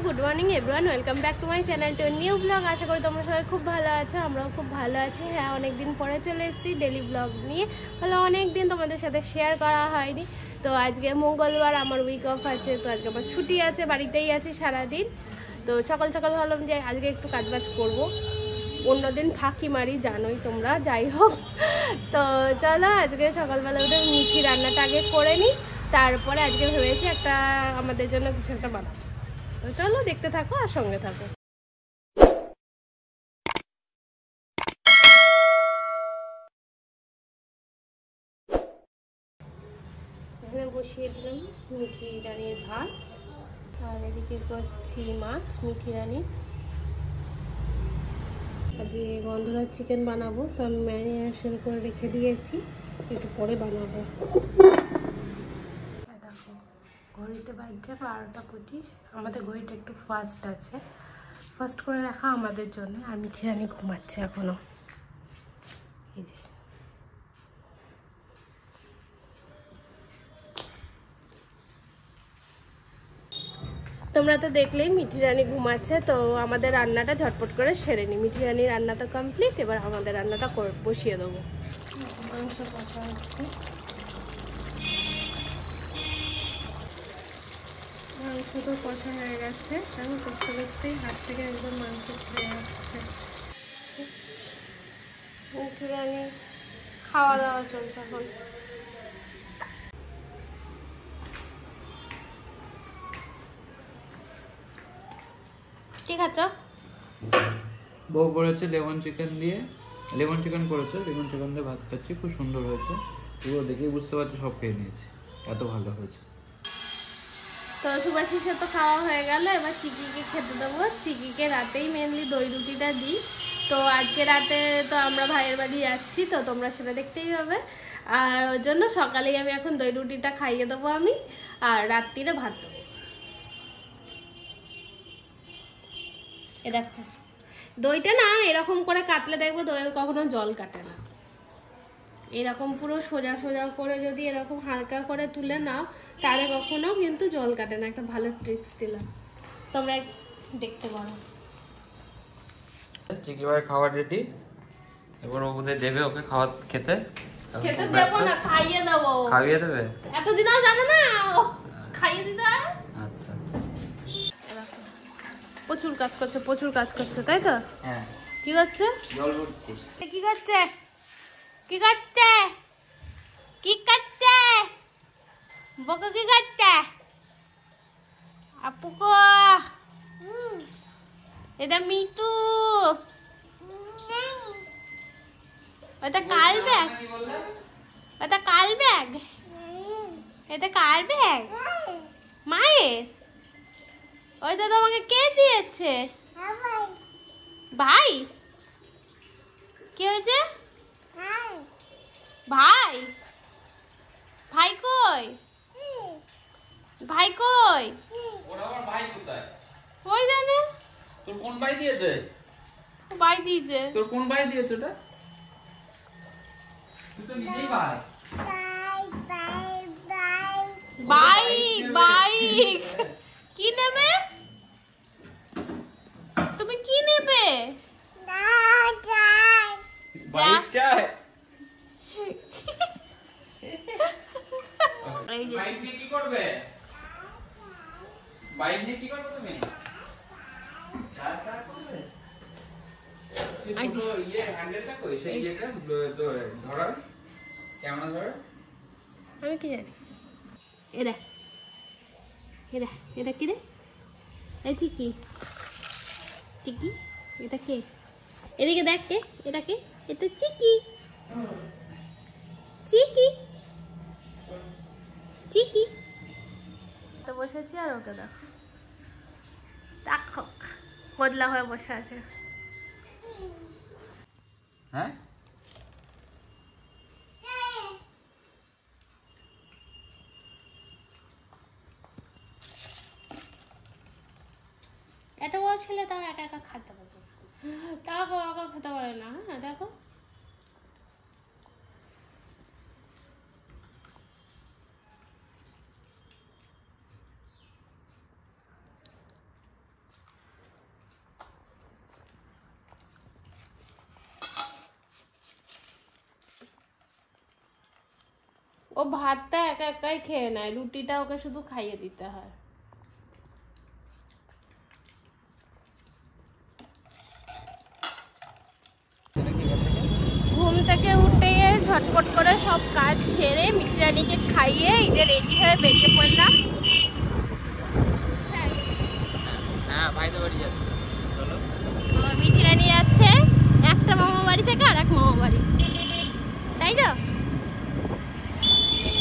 Good morning everyone, welcome back to my channel to new blog. আশা করি তোমরা সবাই খুব ভালো আছো, আমরাও খুব ভালো আছি। হ্যাঁ, অনেক দিন পরে চলে এসেছি ডেলি ব্লগ নিয়ে। হলো অনেক দিন তোমাদের সাথে শেয়ার করা হয়নি। তো আজকে মঙ্গলবার, আমার উইক অফ আছে, তো আজকে আমার ছুটি আছে, বাড়িতেই আছি সারাদিন। তো সকাল সকাল ভাবলাম যে আজকে একটু কাজবাজ করবো, অন্যদিন ফাঁকি মারি জানোই তোমরা। যাই হোক, তো চলো আজকে সকালবেলা উঠে মিঠি রান্নাটা আগে করে নিই, তারপরে আজকে ভেবেছি একটা আমাদের জন্য কিছু একটা বানাবো। তো চলো দেখতে থাকো আর সঙ্গে থাকো। এখানে বসিয়ে দিলাম মিঠি রানির ভাত, আর এদিকে করছি মাছ মিঠি রানি। আজকে গন্ধরাজ চিকেন বানাবো, তো আমি ম্যারিনেশন করে রেখে দিয়েছি, একটু পরে বানাবো। দেখো ঘড়িতে বাজছে 12:25। আমাদের ঘড়িটা একটু ফাস্ট আছে, ফাস্ট করে রাখা আমাদের জন্য। আর মিঠি রানি ঘুমাচ্ছে এখনো। এই যে তোমরা তো দেখলেই মিঠি রানি ঘুমাচ্ছে, তো আমাদের রান্নাটা ঝটপট করে সেরে নিই। মিঠি রানির রান্না তো কমপ্লিট, এবার আমাদের রান্নাটা বসিয়ে দেবো। মাংস কষা হচ্ছে, মাংস তো কষা হয়ে গেছে, এখন কষতে কষতেই হাত থেকে একদম মাংস ছেড়ে যাচ্ছে। মিঠি রানি খাওয়া দাওয়া চলছে এখন। কি খাচ্ছ? বউ করেছে লেমন চিকেন দিয়ে, লেমন চিকেন করেছে, লেমন চিকেন দিয়ে ভাত খাচ্ছি, খুব সুন্দর হয়েছে। পুরো দেখেই বুঝতে পারছি সব খেয়ে নিয়েছি, এত ভালো হয়েছে। তো সুভাষিসের তো খাওয়া হয়ে গেল, এবার চিকিকে খেতে দেবো। চিকিকে রাতেই মেনলি দই রুটিটা দিই। তো আজকে রাতে তো আমরা ভাইয়ের বাড়ি যাচ্ছি, তো তোমরা সেটা দেখতেই হবে। আর ওর জন্য সকালেই আমি এখন দই রুটিটা খাইয়ে দেবো আমি, আর রাত্রিরে ভাত দেবো। এ দেখো দইটা না এরকম করে কাটলে দেখবো দই কখনো জল কাটে না। এরকম পুরো সোজা সোজা করে যদি এরকম হালকা করে তুলে নাও, তাহলে কখনো কিন্তু জল কাটে না। একটা ভালো ট্রিক্স দিলাম, তোমরা দেখতে পারো। চিকি ভাই খাবার রেডি, এবার ওদের দেবে ওকে খাওয়া খেতে। খেতে দেবো না, খাইয়ে দেবো। খাইয়ে দেবে? এতদিনও জানো না, খাইয়ে দিতে হয়। আচ্ছা, প্রচুর কাজ করছে, প্রচুর কাজ করছে, তাই তো? হ্যাঁ। কি করছে? জল ভরছি। কি করছে? কি করছে? কি করছে? বকে কি করছে? আপুকো এটা মিতু, এটা কাল ব্যাগ, এটা কাল ব্যাগ, এটা কার ব্যাগ? মায়ের। ওইটা তোমাকে কে দিয়েছে? ভাই। কি হয়েছে? ভাই? ভাই কই? ভাই কই? ওরা আমার ভাই কোথায়? ওই জানে। তোর কোন ভাই দিয়েছে? ভাই দিয়েছে। তোর কোন ভাই দিয়েছে ওটা? তুই তো নিজেই ভাই। বাইক, বাইক কি নেবে? তুমি কি নেবে? বাইক চাই? এই যে বাইক নিয়ে কি করবে? বাইক নিয়ে কি করবে তুমি? হ্যান্ডেলটা কই? সেই ইয়েটা ধরার, ক্যামেরা ধরার। আমি কি জানি। এরা এরা এটা কি রে? এই চিকি, চিকি এটা কে? এদিকে দেখ কে, এটা কে? এটা চিকি, চিকি, চিকি। তো বসেছি আর ওকে দেখো, দেখো বদলা হয়ে বসে আছে। হ্যাঁ, এত বড় ছেলে তাও একা একা খেতে পারবে, তাও একা খেতে পারে না। হ্যাঁ দেখো, ও ভাতটা একা একাই খেয়ে নেয়, রুটিটা ওকে শুধু খাইয়ে দিতে হয়। ঘুম থেকে উঠে ঝটপট করে সব কাজ সেরে মিঠি রানীকে খাইয়ে ঈদের রেডি হয়ে বেরিয়ে পড়লাম। তো মিঠি রানী যাচ্ছে একটা মামা বাড়ি থেকে আর এক মামা বাড়ি, তাই তো?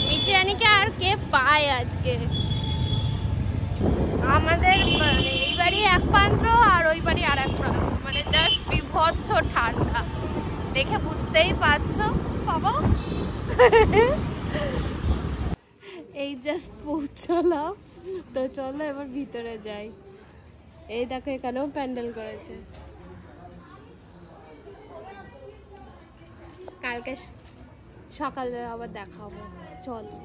মিঠি রানীকে আর কে পায় আজকে? আমাদের এই বাড়ি এক প্রান্ত আর ওই বাড়ি আর এক প্রান্ত, মানে জাস্ট বিভৎস ঠান্ডা, দেখে বুঝতেই পারছো বাবা। এই জাস্ট পৌঁছালাম, তো চলো এবার ভিতরে যাই। এই দেখো এখানেও প্যান্ডেল করেছে। কালকে সকালে আবার দেখা হবে, চলো।